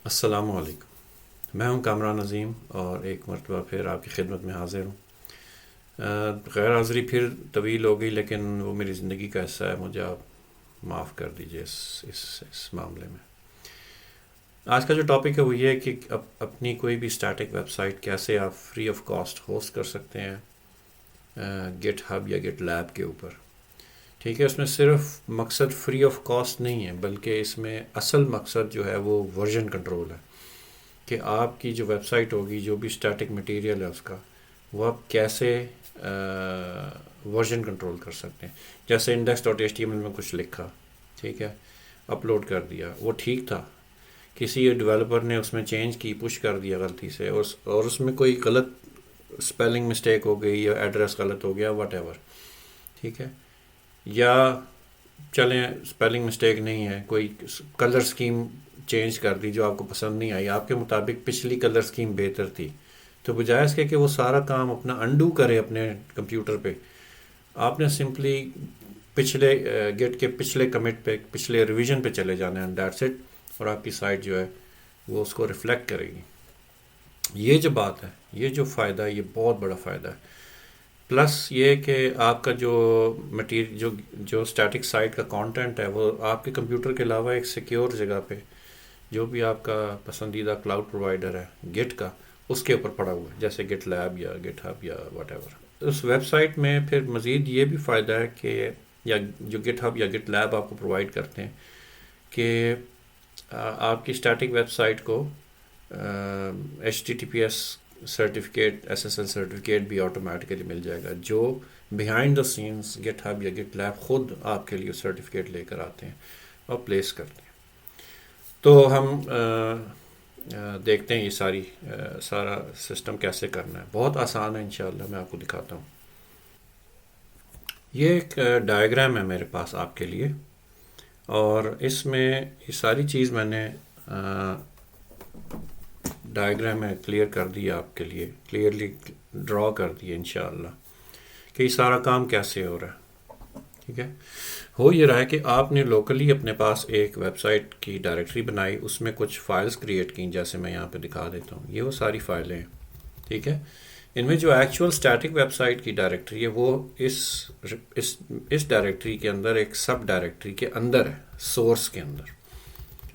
السلام علیکم، میں ہوں کامران عظیم اور ایک مرتبہ پھر آپ کی خدمت میں حاضر ہوں۔ غیر حاضری پھر طویل ہو گئی، لیکن وہ میری زندگی کا حصہ ہے، مجھے آپ معاف کر دیجئے اس معاملے میں۔ آج کا جو ٹاپک ہے وہ یہ ہے کہ اپنی کوئی بھی اسٹیٹک ویب سائٹ کیسے آپ فری آف کاسٹ ہوسٹ کر سکتے ہیں گٹ ہب یا گٹ لیب کے اوپر۔ ٹھیک ہے، اس میں صرف مقصد فری آف کاسٹ نہیں ہے، بلکہ اس میں اصل مقصد جو ہے وہ ورژن کنٹرول ہے، کہ آپ کی جو ویب سائٹ ہوگی، جو بھی اسٹیٹک مٹیریل ہے اس کا، وہ آپ کیسے ورژن کنٹرول کر سکتے ہیں۔ جیسے index.html میں کچھ لکھا، ٹھیک ہے، اپلوڈ کر دیا، وہ ٹھیک تھا، کسی ڈیولپر نے اس میں چینج کی، پش کر دیا غلطی سے، اور اس میں کوئی غلط اسپیلنگ مسٹیک ہو گئی یا ایڈریس غلط ہو گیا، واٹ ایور، ٹھیک ہے، یا چلیں اسپیلنگ مسٹیک نہیں ہے، کوئی کلر اسکیم چینج کر دی جو آپ کو پسند نہیں آئی، آپ کے مطابق پچھلی کلر اسکیم بہتر تھی، تو بجائے اس کے کہ وہ سارا کام اپنا انڈو کرے اپنے کمپیوٹر پہ، آپ نے سمپلی پچھلے گیٹ کے پچھلے کمٹ پہ، پچھلے ریویژن پہ چلے جانا ہے، دیٹس اٹ، اور آپ کی سائٹ جو ہے وہ اس کو ریفلیکٹ کرے گی۔ یہ جو بات ہے، یہ جو فائدہ ہے، یہ بہت بڑا فائدہ ہے۔ پلس یہ کہ آپ کا جو مٹیریل جو اسٹیٹک سائٹ کا کانٹینٹ ہے، وہ آپ کے کمپیوٹر کے علاوہ ایک سیکیور جگہ پہ، جو بھی آپ کا پسندیدہ کلاؤڈ پرووائڈر ہے گٹ کا، اس کے اوپر پڑا ہوا ہے، جیسے گٹ لیب یا گٹ ہب یا واٹ ایور۔ اس ویب سائٹ میں پھر مزید یہ بھی فائدہ ہے کہ یا جو گٹ ہب یا گٹ لیب آپ کو پرووائڈ کرتے ہیں کہ آپ کی اسٹیٹک ویب سائٹ کو HTTPS سرٹیفکیٹ، SSL سرٹیفکیٹ بھی آٹومیٹیکلی مل جائے گا، جو بیہائنڈ دا سینس گٹ ہب یا گٹ لیب خود آپ کے لیے سرٹیفکیٹ لے کر آتے ہیں اور پلیس کرتے ہیں۔ تو ہم دیکھتے ہیں یہ سارا سسٹم کیسے کرنا ہے۔ بہت آسان ہے، انشاءاللہ میں آپ کو دکھاتا ہوں۔ یہ ایک ڈائیگرام ہے میرے پاس آپ کے لیے، اور اس میں یہ ساری چیز میں نے ڈائیگرام میں کلیئر کر دیا آپ کے لیے، کلیئرلی ڈرا کر دیا انشاءاللہ کہ یہ سارا کام کیسے ہو رہا ہے۔ ٹھیک ہے، ہو یہ رہا ہے کہ آپ نے لوکلی اپنے پاس ایک ویب سائٹ کی ڈائریکٹری بنائی، اس میں کچھ فائلز کریٹ کی، جیسے میں یہاں پہ دکھا دیتا ہوں، یہ وہ ساری فائلیں ہیں، ٹھیک ہے۔ ان میں جو ایکچوئل اسٹیٹک ویب سائٹ کی ڈائریکٹری ہے وہ اس ڈائریکٹری کے اندر ایک سب ڈائریکٹری کے اندر ہے، سورس کے اندر۔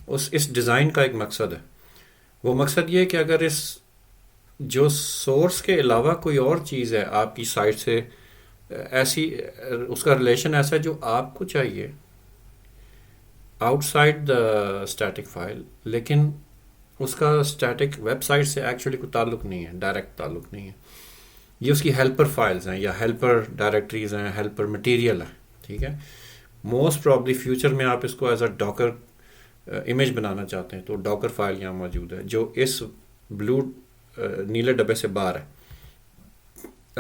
اس ڈیزائن کا ایک مقصد ہے، وہ مقصد یہ ہے کہ اگر اس جو سورس کے علاوہ کوئی اور چیز ہے آپ کی سائٹ سے، ایسی اس کا ریلیشن ایسا ہے جو آپ کو چاہیے out side the static file, لیکن اس کا اسٹیٹک ویب سائٹ سے ایکچولی کوئی تعلق نہیں ہے، ڈائریکٹ تعلق نہیں ہے، یہ اس کی ہیلپر فائلز ہیں یا ہیلپر ڈائریکٹریز ہیں، ہیلپر مٹیریل ہے، ٹھیک ہے۔ موسٹ پرابلی فیوچر میں آپ اس کو ایز اے ڈاکر امیج بنانا چاہتے ہیں تو ڈاکر فائل یہاں موجود ہے، جو اس بلو نیلے ڈبے سے باہر ہے۔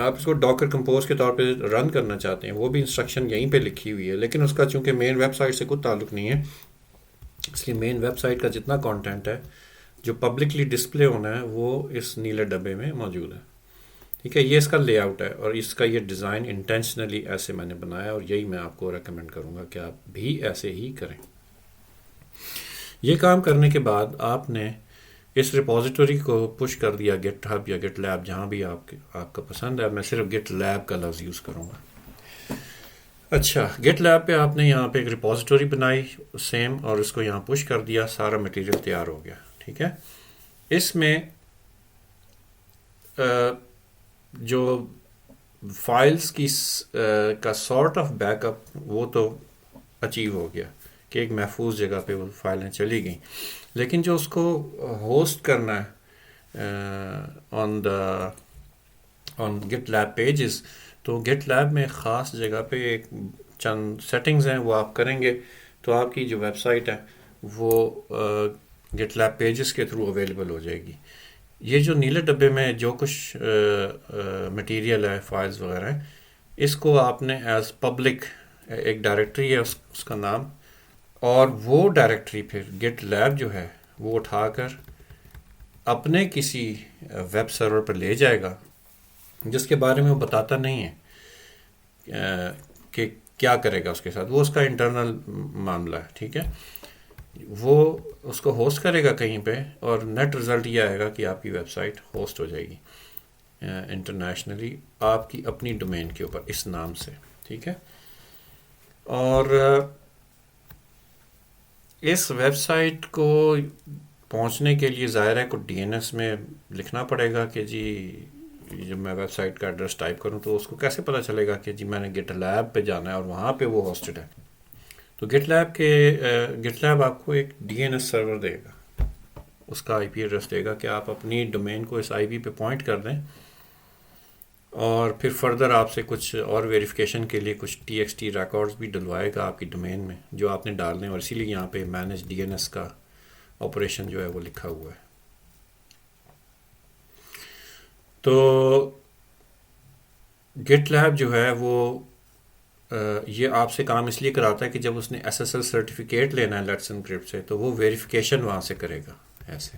آپ اس کو ڈاکر کمپوز کے طور پہ رن کرنا چاہتے ہیں، وہ بھی انسٹرکشن یہیں پہ لکھی ہوئی ہے، لیکن اس کا چونکہ مین ویب سائٹ سے کوئی تعلق نہیں ہے، اس لیے مین ویب سائٹ کا جتنا کانٹینٹ ہے جو پبلکلی ڈسپلے ہونا ہے وہ اس نیلے ڈبے میں موجود ہے، ٹھیک ہے۔ یہ اس کا لے آؤٹ ہے، اور اس کا یہ ڈیزائن انٹینشنلی ایسے میں نے بنایا، اور یہی میں آپ کو ریکمینڈ کروں گا کہ آپ بھی ایسے ہی کریں۔ یہ کام کرنے کے بعد آپ نے اس ریپوزیٹوری کو پش کر دیا گٹ ہب یا گٹ لیب، جہاں بھی آپ کا پسند ہے، میں صرف گٹ لیب کا لفظ یوز کروں گا۔ اچھا، گٹ لیب پہ آپ نے یہاں پہ ایک ریپوزیٹوری بنائی سیم، اور اس کو یہاں پش کر دیا، سارا مٹیریل تیار ہو گیا، ٹھیک ہے۔ اس میں جو فائلز کا سارٹ آف بیک اپ وہ تو اچیو ہو گیا کہ ایک محفوظ جگہ پہ وہ فائلیں چلی گئیں، لیکن جو اس کو ہوسٹ کرنا ہے آن گٹ لیب پیجز، تو گٹ لیب میں خاص جگہ پہ ایک چند سیٹنگز ہیں، وہ آپ کریں گے تو آپ کی جو ویب سائٹ ہے وہ گٹ لیب پیجز کے تھرو اویلیبل ہو جائے گی۔ یہ جو نیلے ڈبے میں جو کچھ مٹیریل ہے، فائلز وغیرہ ہیں، اس کو آپ نے ایز پبلک، ایک ڈائریکٹری ہے اس کا نام، اور وہ ڈائریکٹری پھر گٹ لیب جو ہے وہ اٹھا کر اپنے کسی ویب سرور پر لے جائے گا، جس کے بارے میں وہ بتاتا نہیں ہے کہ کیا کرے گا اس کے ساتھ، وہ اس کا انٹرنل معاملہ ہے، ٹھیک ہے۔ وہ اس کو ہوسٹ کرے گا کہیں پہ، اور نیٹ رزلٹ یہ آئے گا کہ آپ کی ویب سائٹ ہوسٹ ہو جائے گی انٹرنیشنلی آپ کی اپنی ڈومین کے اوپر اس نام سے، ٹھیک ہے. اور اس ویب سائٹ کو پہنچنے کے لیے ظاہر ہے کچھ ڈی این ایس میں لکھنا پڑے گا کہ جی جب میں ویب سائٹ کا ایڈریس ٹائپ کروں تو اس کو کیسے پتہ چلے گا کہ جی میں نے گٹ لیب پہ جانا ہے اور وہاں پہ وہ ہوسٹڈ ہے. تو گٹ لیب آپ کو ایک ڈی این ایس سرور دے گا، اس کا آئی پی ایڈریس دے گا کہ آپ اپنی ڈومین کو اس آئی پی پہ پوائنٹ کر دیں، اور پھر فردر آپ سے کچھ اور ویریفیکیشن کے لیے کچھ ٹی ایکس ٹی ریکارڈز بھی ڈلوائے گا آپ کی ڈومین میں جو آپ نے ڈالنے، اور اسی لیے یہاں پہ مینیج ڈی این ایس کا آپریشن جو ہے وہ لکھا ہوا ہے. تو گٹ لیب جو ہے وہ یہ آپ سے کام اس لیے کراتا ہے کہ جب اس نے ایس ایس ایل سرٹیفکیٹ لینا ہے لیٹس انکرپٹ سے تو وہ ویریفیکیشن وہاں سے کرے گا. ایسے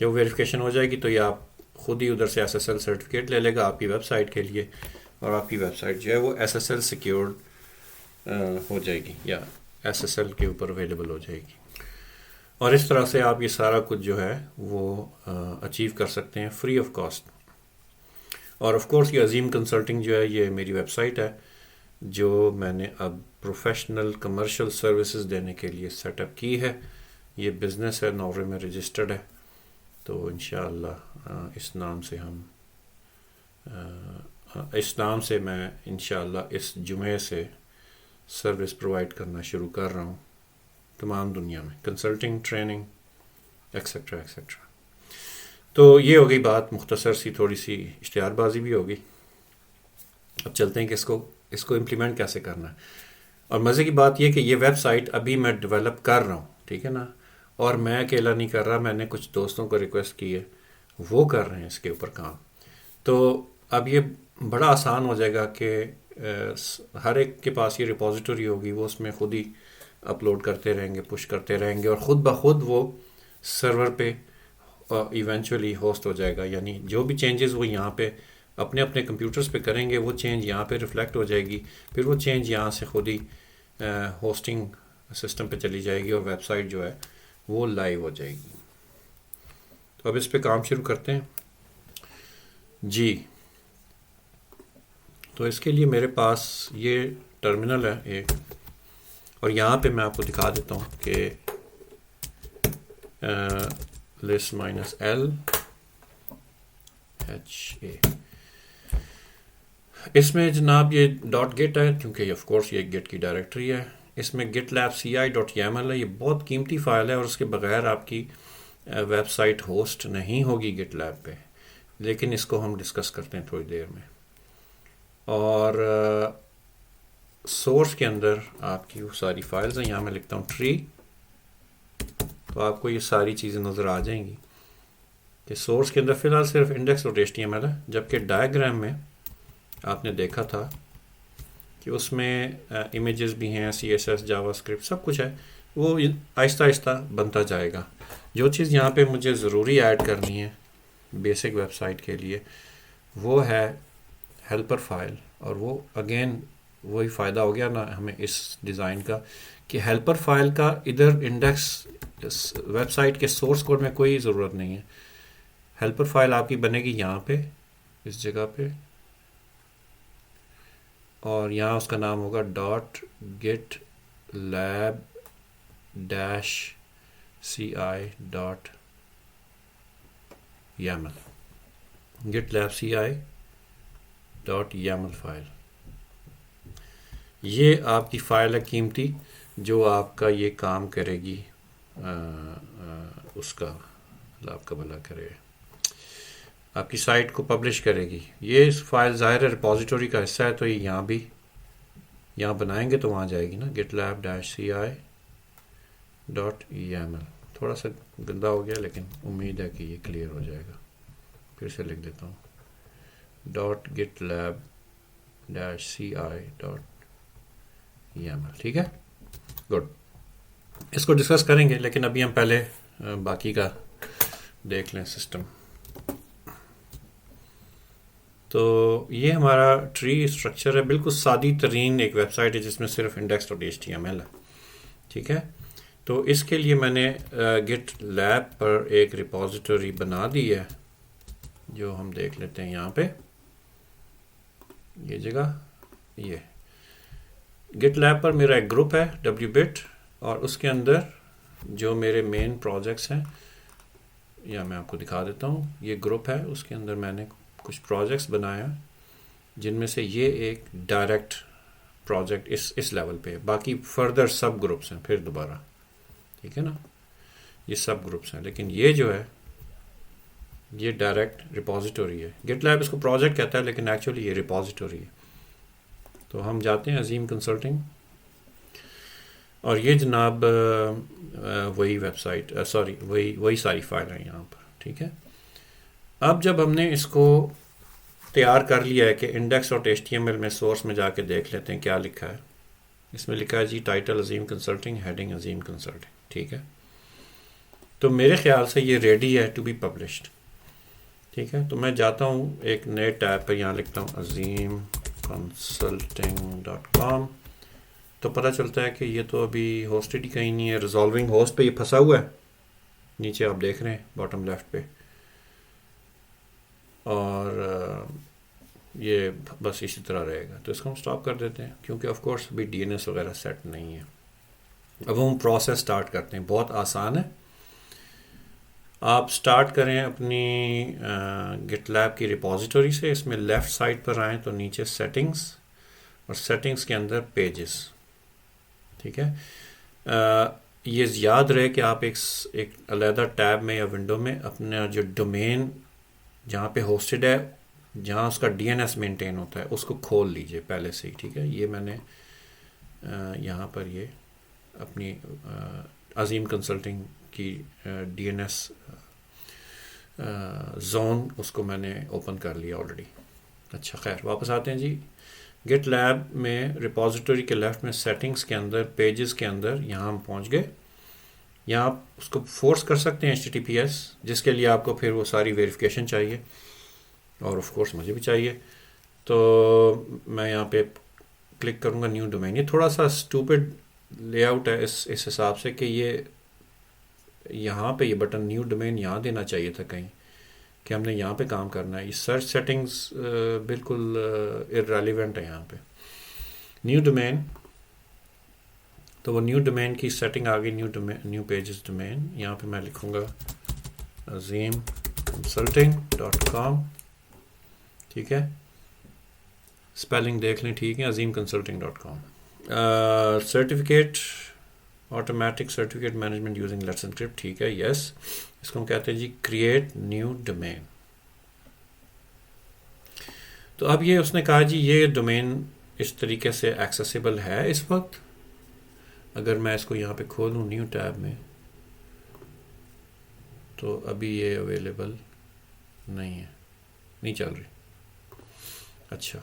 جب ویریفیکیشن ہو جائے گی تو یہ آپ خود ہی ادھر سے ایس ایس ایل سرٹیفکیٹ لے لے گا آپ کی ویب سائٹ کے لیے، اور آپ کی ویب سائٹ جو ہے وہ ایس ایس ایل سیکیورڈ ہو جائے گی یا ایس ایس ایل کے اوپر اویلیبل ہو جائے گی. اور اس طرح سے آپ یہ سارا کچھ جو ہے وہ اچیو کر سکتے ہیں فری آف کاسٹ. اور آف کورس یہ عظیم کنسلٹنگ جو ہے یہ میری ویب سائٹ ہے جو میں نے اب پروفیشنل کمرشل سروسز دینے کے لیے سیٹ اپ کی ہے. یہ بزنس ہے، ناروے میں رجسٹرڈ ہے، تو انشاءاللہ اس نام سے میں انشاءاللہ اس جمعے سے سروس پرووائڈ کرنا شروع کر رہا ہوں تمام دنیا میں، کنسلٹنگ، ٹریننگ ایکسیٹرا ایکسیٹرا. تو یہ ہو گئی بات، مختصر سی تھوڑی سی اشتہار بازی بھی ہوگی. اب چلتے ہیں کہ اس کو امپلیمنٹ کیسے کرنا ہے. اور مزے کی بات یہ کہ یہ ویب سائٹ ابھی میں ڈیولپ کر رہا ہوں، ٹھیک ہے نا، اور میں اکیلا نہیں کر رہا، میں نے کچھ دوستوں کو ریکویسٹ کی ہے، وہ کر رہے ہیں اس کے اوپر کام. تو اب یہ بڑا آسان ہو جائے گا کہ ہر ایک کے پاس یہ ریپوزیٹری ہوگی، وہ اس میں خود ہی اپلوڈ کرتے رہیں گے، پش کرتے رہیں گے، اور خود بخود وہ سرور پہ ایونچولی ہوسٹ ہو جائے گا. یعنی جو بھی چینجز وہ یہاں پہ اپنے اپنے کمپیوٹرز پہ کریں گے وہ چینج یہاں پہ ریفلیکٹ ہو جائے گی، پھر وہ چینج یہاں سے خود ہی ہوسٹنگ سسٹم پہ چلی جائے گی اور ویب سائٹ جو ہے وہ لائیو ہو جائے گی. تو اب اس پہ کام شروع کرتے ہیں جی. تو اس کے لیے میرے پاس یہ ٹرمینل ہے ایک، اور یہاں پہ میں آپ کو دکھا دیتا ہوں کہ list -l ha اس میں جناب یہ .git ہے، کیونکہ یہ آف کورس یہ گٹ کی ڈائریکٹری ہے. اس میں gitlab.ci.yaml ہے، یہ بہت قیمتی فائل ہے اور اس کے بغیر آپ کی ویب سائٹ ہوسٹ نہیں ہوگی گٹ لیب پہ، لیکن اس کو ہم ڈسکس کرتے ہیں تھوڑی دیر میں. اور سورس کے اندر آپ کی وہ ساری فائلز ہیں، یہاں میں لکھتا ہوں ٹری، تو آپ کو یہ ساری چیزیں نظر آ جائیں گی کہ سورس کے اندر فی الحال صرف انڈیکس اور HTML ہے، جبکہ ڈائیگرام میں آپ نے دیکھا تھا کہ اس میں امیجز بھی ہیں، CSS، جاوا اسکرپٹ، سب کچھ ہے. وہ آہستہ آہستہ بنتا جائے گا. جو چیز یہاں پہ مجھے ضروری ایڈ کرنی ہے بیسک ویب سائٹ کے لیے وہ ہے ہیلپر فائل. اور وہ اگین وہی فائدہ ہو گیا نا ہمیں اس ڈیزائن کا کہ ہیلپر فائل کا ادھر انڈیکس ویب سائٹ کے سورس کوڈ میں کوئی ضرورت نہیں ہے. ہیلپر فائل آپ کی بنے گی یہاں پہ اس جگہ پہ، اور یہاں اس کا نام ہوگا .gitlab-ci.yaml gitlab-ci.yaml فائل. یہ آپ کی فائل ہے قیمتی جو آپ کا یہ کام کرے گی، اس کا اللہ آپ کا بھلا کرے، آپ کی سائٹ کو پبلش کرے گی. یہ فائل ظاہر ریپوزیٹوری کا حصہ ہے، تو یہ یہاں بنائیں گے تو وہاں جائے گی نا gitlab-ci.yaml. تھوڑا سا گندا ہو گیا لیکن امید ہے کہ یہ کلیئر ہو جائے گا. پھر سے لکھ دیتا ہوں .gitlab-ci.yaml. ٹھیک ہے، گڈ. اس کو ڈسکس کریں گے لیکن ابھی ہم پہلے باقی کا دیکھ لیں سسٹم. تو یہ ہمارا ٹری اسٹرکچر ہے، بالکل سادی ترین ایک ویب سائٹ ہے جس میں صرف انڈیکس اور HTML ہے. ٹھیک ہے، تو اس کے لیے میں نے گٹ لیب پر ایک ریپوزیٹری بنا دی ہے، جو ہم دیکھ لیتے ہیں یہاں پہ یہ جگہ. یہ گٹ لیب پر میرا ایک گروپ ہے WBit، اور اس کے اندر جو میرے مین پروجیکٹس ہیں، یا میں آپ کو دکھا دیتا ہوں، یہ گروپ ہے، اس کے اندر میں نے کچھ پروجیکٹس بنایا جن میں سے یہ ایک ڈائریکٹ پروجیکٹ اس لیول پہ، باقی فردر سب گروپس ہیں پھر دوبارہ، ٹھیک ہے نا، یہ سب گروپس ہیں، لیکن یہ جو ہے یہ ڈائریکٹ ریپوزیٹوری ہے. گٹ لیب اس کو پروجیکٹ کہتا ہے لیکن ایکچولی یہ ریپوزیٹوری ہے. تو ہم جاتے ہیں عظیم کنسلٹنگ، اور یہ جناب وہی ویب سائٹ، سوری وہی ساری فائل ہیں یہاں پر، ٹھیک ہے. اب جب ہم نے اس کو تیار کر لیا ہے کہ index.html میں سورس میں جا کے دیکھ لیتے ہیں کیا لکھا ہے. اس میں لکھا ہے جی ٹائٹل عظیم کنسلٹنگ، ہیڈنگ عظیم کنسلٹنگ، ٹھیک ہے. تو میرے خیال سے یہ ریڈی ہے ٹو بی پبلشڈ، ٹھیک ہے. تو میں جاتا ہوں ایک نئے ٹیب پر، یہاں لکھتا ہوں عظیم consulting.com. تو پتہ چلتا ہے کہ یہ تو ابھی ہوسٹڈ ہی کہیں نہیں ہے، ریزالونگ ہوسٹ پہ یہ پھنسا ہوا ہے، نیچے آپ دیکھ رہے ہیں باٹم لیفٹ پہ، اور یہ بس اسی طرح رہے گا. تو اس کو ہم سٹاپ کر دیتے ہیں، کیونکہ آف کورس ابھی DNS وغیرہ سیٹ نہیں ہے. اب ہم پروسیس سٹارٹ کرتے ہیں، بہت آسان ہے. آپ سٹارٹ کریں اپنی گٹ لیب کی ریپوزیٹوری سے، اس میں لیفٹ سائڈ پر آئیں تو نیچے سیٹنگز، اور سیٹنگز کے اندر پیجز، ٹھیک ہے. یہ یاد رہے کہ آپ ایک علیحدہ ٹیب میں یا ونڈو میں اپنا جو ڈومین جہاں پہ ہوسٹڈ ہے، جہاں اس کا DNS مینٹین ہوتا ہے، اس کو کھول لیجئے پہلے سے ہی، ٹھیک ہے. یہ میں نے یہاں پر یہ اپنی عظیم کنسلٹنگ کی DNS زون اس کو میں نے اوپن کر لیا آلریڈی. اچھا خیر، واپس آتے ہیں جی. گٹ لیب میں ریپوزیٹوری کے لیفٹ میں سیٹنگز کے اندر پیجز کے اندر یہاں ہم پہنچ گئے. یہاں آپ اس کو فورس کر سکتے ہیں HTTPS، جس کے لیے آپ کو پھر وہ ساری ویریفیکیشن چاہیے، اور آف کورس مجھے بھی چاہیے. تو میں یہاں پہ کلک کروں گا نیو ڈومین. یہ تھوڑا سا اسٹوپڈ لے آؤٹ ہے اس حساب سے کہ یہ یہاں پہ یہ بٹن نیو ڈومین یہاں دینا چاہیے تھا کہیں، کہ ہم نے یہاں پہ کام کرنا ہے. یہ سرچ سیٹنگز بالکل ارریلیونٹ ہے یہاں پہ. نیو ڈومین، تو وہ نیو ڈومین کی سیٹنگ آ گئی، نیو پیجز ڈومین. یہاں پہ میں لکھوں گا عظیم consulting.com، ٹھیک ہے. اسپیلنگ دیکھ لیں، ٹھیک ہے، عظیم consulting.com. Certificate, automatic certificate management using Let's Encrypt, ٹھیک ہے، یس. اس کو ہم کہتے ہیں جی کریٹ نیو ڈومین. تو اب یہ اس نے کہا جی یہ ڈومین اس طریقے سے ایکسیسیبل ہے اس وقت. اگر میں اس کو یہاں پہ کھولوں نیو ٹیب میں، تو ابھی یہ اویلیبل نہیں ہے، نہیں چل رہی. اچھا،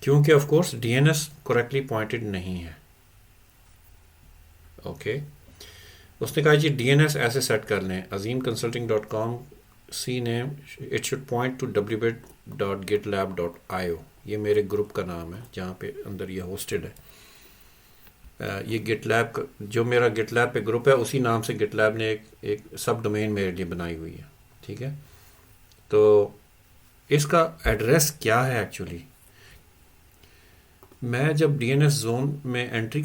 کیونکہ of course DNS correctly pointed نہیں ہے. اوکے، اس نے کہا جی DNS ایسے سیٹ کر لیں، Azim consulting.com CNAME it should point to wbit.gitlab.io. یہ میرے گروپ کا نام ہے جہاں پہ اندر یہ ہوسٹڈ ہے. یہ گٹ لیب جو میرا گٹ لیب پہ گروپ ہے، اسی نام سے گٹ لیب نے ایک سب ڈومین میرے لیے بنائی ہوئی ہے، ٹھیک ہے. تو اس کا ایڈریس کیا ہے ایکچولی؟ میں جب DNS زون میں ایڈٹ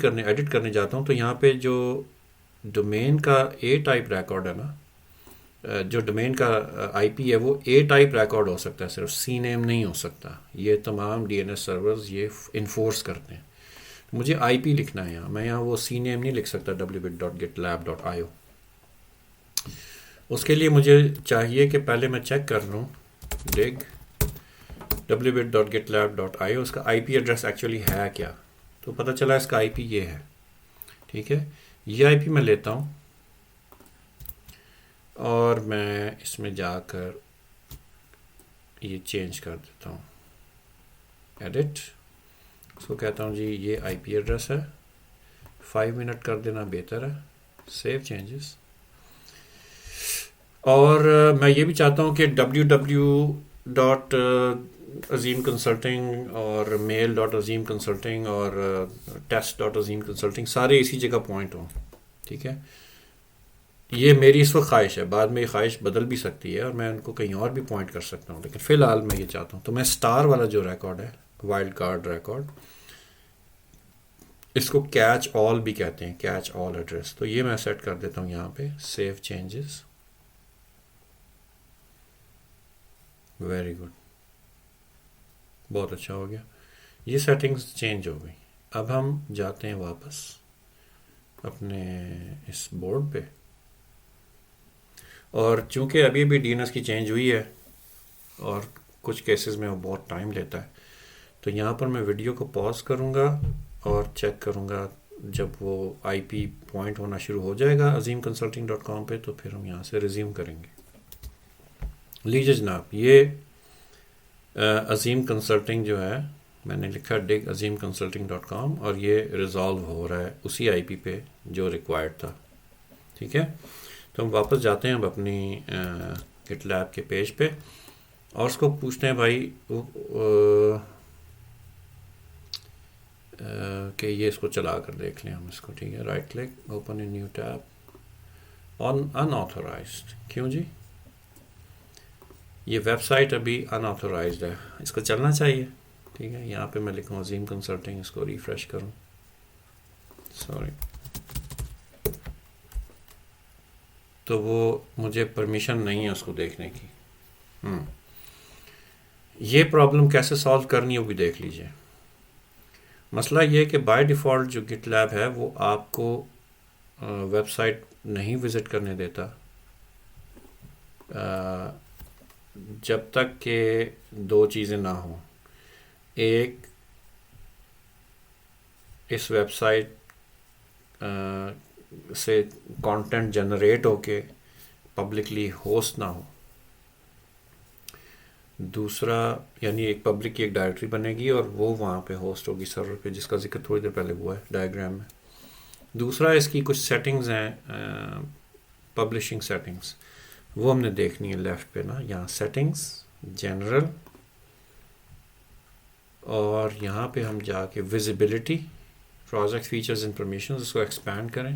کرنے جاتا ہوں، تو یہاں پہ جو ڈومین کا A ٹائپ ریکارڈ ہے نا، جو ڈومین کا IP ہے وہ A ٹائپ ریکارڈ ہو سکتا ہے، صرف سی نیم نہیں ہو سکتا. یہ تمام DNS سرورز یہ انفورس کرتے ہیں. مجھے IP لکھنا ہے یہاں، میں یہاں وہ سی نیم نہیں لکھ سکتا wbit.gitlab.io. اس کے لیے مجھے چاہیے کہ پہلے میں چیک کر لوں dig wbit.gitlab.io اس کا IP ایڈریس ایکچولی ہے کیا. تو پتہ چلا اس کا IP یہ ہے، ٹھیک ہے. یہ IP میں لیتا ہوں اور میں اس میں جا کر یہ چینج کر دیتا ہوں، ایڈٹ. اس کو کہتا ہوں جی یہ IP ایڈریس ہے، 5 منٹ کر دینا بہتر ہے. Save changes. اور میں یہ بھی چاہتا ہوں کہ www.azim consulting اور mail.azim consulting اور test.azim consulting سارے اسی جگہ پوائنٹ ہوں، ٹھیک ہے. یہ میری اس وقت خواہش ہے، بعد میں یہ خواہش بدل بھی سکتی ہے اور میں ان کو کہیں اور بھی پوائنٹ کر سکتا ہوں، لیکن فی الحال میں یہ چاہتا ہوں. تو میں اسٹار والا جو ریکارڈ ہے، وائلڈ کارڈ ریکارڈ، اس کو کیچ آل بھی کہتے ہیں، کیچ آل ایڈریس. تو یہ میں سیٹ کر دیتا ہوں یہاں پہ، سیو چینجز. ویری گڈ، بہت اچھا ہو گیا. یہ سیٹنگز چینج ہو گئی. اب ہم جاتے ہیں واپس اپنے اس بورڈ پہ، اور چونکہ ابھی بھی ڈی این ایس کی چینج ہوئی ہے اور کچھ کیسز میں وہ بہت ٹائم لیتا ہے، تو یہاں پر میں ویڈیو کو پاز کروں گا اور چیک کروں گا. جب وہ آئی پی پوائنٹ ہونا شروع ہو جائے گا azimconsulting.com پہ، تو پھر ہم یہاں سے ریزیوم کریں گے. لیجیے جناب، یہ عظیم کنسلٹنگ جو ہے، میں نے لکھا digazimconsulting.com، اور یہ ریزالو ہو رہا ہے اسی آئی پی پہ جو ریکوائرڈ تھا. ٹھیک ہے، تو ہم واپس جاتے ہیں اب اپنی گٹ لیب کے پیج پہ، اور اس کو پوچھتے ہیں بھائی کہ یہ اس کو چلا کر دیکھ لیں ہم اس کو. ٹھیک ہے، right click, open a new tab, unauthorised. کیوں جی؟ یہ ویب سائٹ ابھی ان آتھورائزڈ ہے، اس کو چلنا چاہیے. ٹھیک ہے، یہاں پہ میں لکھوں عظیم کنسلٹنگ، اس کو ریفریش کروں. سوری، تو وہ مجھے پرمیشن نہیں ہے اس کو دیکھنے کی. یہ پرابلم کیسے سالو کرنی ہے وہ بھی دیکھ لیجئے. مسئلہ یہ کہ بائی ڈیفالٹ جو گٹ لیب ہے وہ آپ کو ویب سائٹ نہیں وزٹ کرنے دیتا جب تک کہ دو چیزیں نہ ہوں. ایک، اس ویب سائٹ سے کانٹینٹ جنریٹ ہو کے پبلکلی ہوسٹ نہ ہو. دوسرا، یعنی ایک پبلک کی ایک ڈائریکٹری بنے گی اور وہ وہاں پہ ہوسٹ ہوگی سرور پہ، جس کا ذکر تھوڑی دیر پہلے ہوا ہے ڈائیگرام میں. دوسرا، اس کی کچھ سیٹنگز ہیں، پبلشنگ سیٹنگز، وہ ہم نے دیکھنی ہے لیفٹ پہ نا، یہاں سیٹنگز، جنرل، اور یہاں پہ ہم جا کے visibility, project features and permissions, اس کو ایکسپینڈ کریں.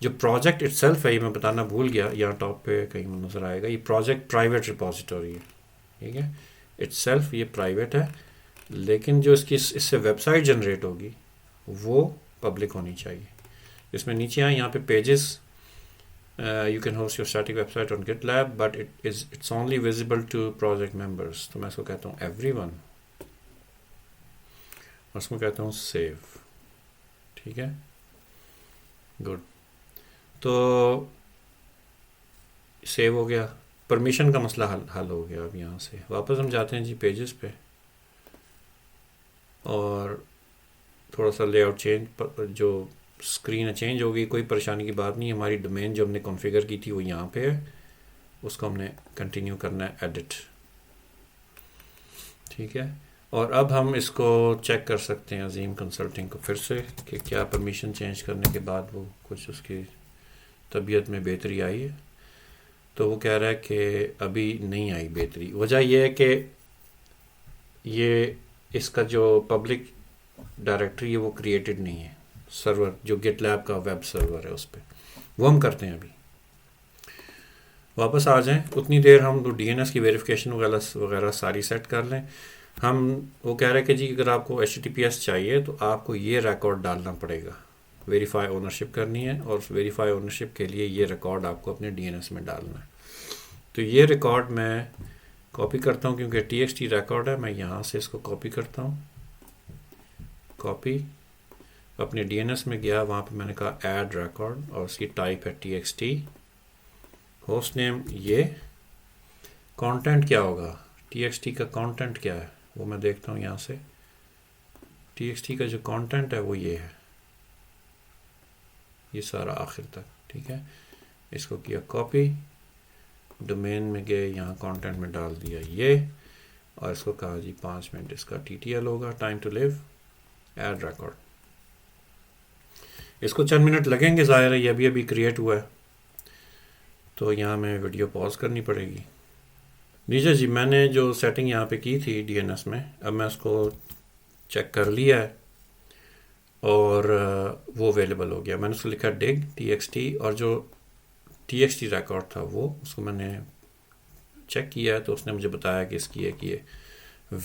جو پروجیکٹ اٹ سیلف ہے، یہ میں بتانا بھول گیا، یہاں ٹاپ پہ کہیں نظر آئے گا، یہ پروجیکٹ پرائیویٹ ریپوزیٹوری ہے. ٹھیک ہے، اٹ سیلف یہ پرائیویٹ ہے، لیکن جو اس سے ویب سائٹ جنریٹ ہوگی وہ پبلک ہونی چاہیے. اس میں نیچے آئیں، یہاں پہ pages, you can host your static web site on GitLab but it's only visible to project members. تو میں اس کو کہتا ہوں ایوری ون، اور اس کو کہتا ہوں سیو. ٹھیک ہے، گڈ. تو سیو ہو گیا، پرمیشن کا مسئلہ حل ہو گیا. اب یہاں سے واپس ہم جاتے ہیں جی پیجز پہ، اور تھوڑا سا لے آؤٹ چینج، جو اسکرین چینج ہو گئی، کوئی پریشانی کی بات نہیں. ہماری ڈومین جو ہم نے کنفیگر کی تھی وہ یہاں پہ ہے، اس کو ہم نے کنٹینیو کرنا ہے، ایڈٹ. ٹھیک ہے، اور اب ہم اس کو چیک کر سکتے ہیں عظیم کنسلٹنگ کو پھر سے کہ کیا پرمیشن چینج کرنے کے بعد وہ کچھ اس کی طبیعت میں بہتری آئی ہے. تو وہ کہہ رہا ہے کہ ابھی نہیں آئی بہتری. وجہ یہ ہے کہ یہ اس کا جو پبلک ڈائریکٹری ہے وہ کریٹڈ نہیں ہے، سرور جو گٹ لیب کا ویب سرور ہے اس پہ. وہ ہم کرتے ہیں ابھی. واپس آ جائیں، اتنی دیر ہم ڈی این ایس کی ویریفیکیشن وغیرہ ساری سیٹ کر لیں. وہ کہہ رہے ہیں کہ جی اگر آپ کو HTTPS چاہیے تو آپ کو یہ ریکارڈ ڈالنا پڑے گا، ویریفائی اونرشپ کرنی ہے، اور ویریفائی اونرشپ کے لیے یہ ریکارڈ آپ کو اپنے DNS میں ڈالنا ہے. تو یہ ریکارڈ میں کاپی کرتا ہوں کیونکہ TXT ریکارڈ ہے. میں یہاں سے اس کو کاپی کرتا ہوں، کاپی، اپنے DNS میں گیا، وہاں پہ میں نے کہا ایڈ ریکارڈ، اور اس کی ٹائپ ہے TXT، ہوسٹ نیم یہ. کانٹینٹ کیا ہوگا، TXT کا کانٹینٹ کیا ہے وہ میں دیکھتا ہوں. یہاں سے TXT کا جو کانٹینٹ ہے وہ یہ ہے، یہ سارا آخر تک. ٹھیک ہے، اس کو کیا کاپی، ڈومین میں گئے، یہاں کانٹینٹ میں ڈال دیا یہ، اور اس کو کہا جی 5 منٹ اس کا TTL ہوگا، time to live, add record. اس کو چند منٹ لگیں گے، ظاہر ہے یہ ابھی کریٹ ہوا ہے، تو یہاں میں ویڈیو پاز کرنی پڑے گی. نیچے جی میں نے جو سیٹنگ یہاں پہ کی تھی DNS میں، اب میں اس کو چیک کر لیا ہے. اور وہ اویلیبل ہو گیا. میں نے اس کو لکھا ڈگ TXT, اور جو TXT ریکارڈ تھا وہ اس کو میں نے چیک کیا ہے تو اس نے مجھے بتایا کہ اس کی ایک یہ